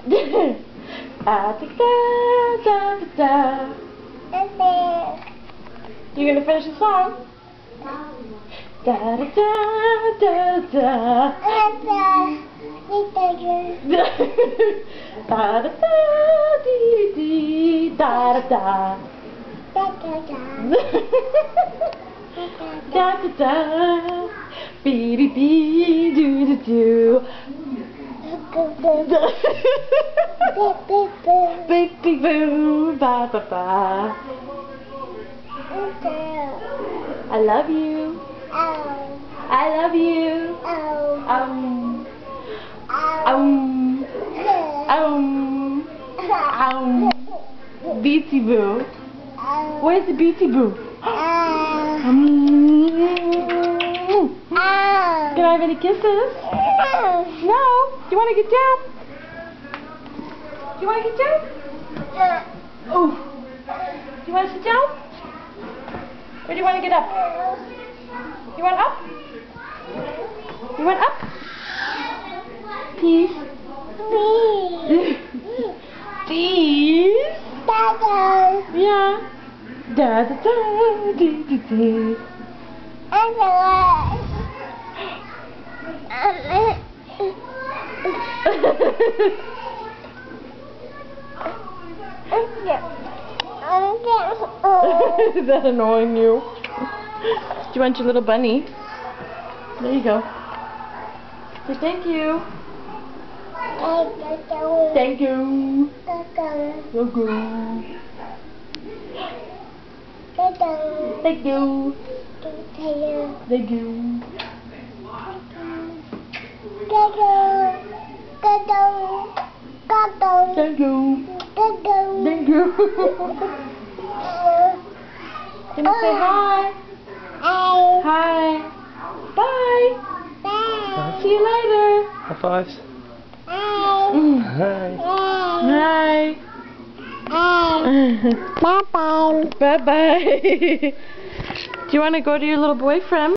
You gonna finish the song? Da da da da da. Da da da dee dee da da da. Da da da. Bee dee bee doo doo doo. Beep beep boo ba ba ba. I love you. I love you. Beaty Boo. Where's the Beaty Boo? Can I have any kisses? No. Do you want to get down? Do you want to get down? Oh. Do you want to sit down? Or do you want to get up? You want up? You want up? Peace. Peace. Yeah. Da da da dee dee dee. Is that annoying you? Do you want your little bunny? There you go. Say thank you. Thank you. Thank you. Thank you. Thank you. Thank you. Thank you. Can you say hi? Hi. Bye. See you later. High fives. Hi. Hi. Bye bye. Bye bye. Do you want to go to your little boyfriend?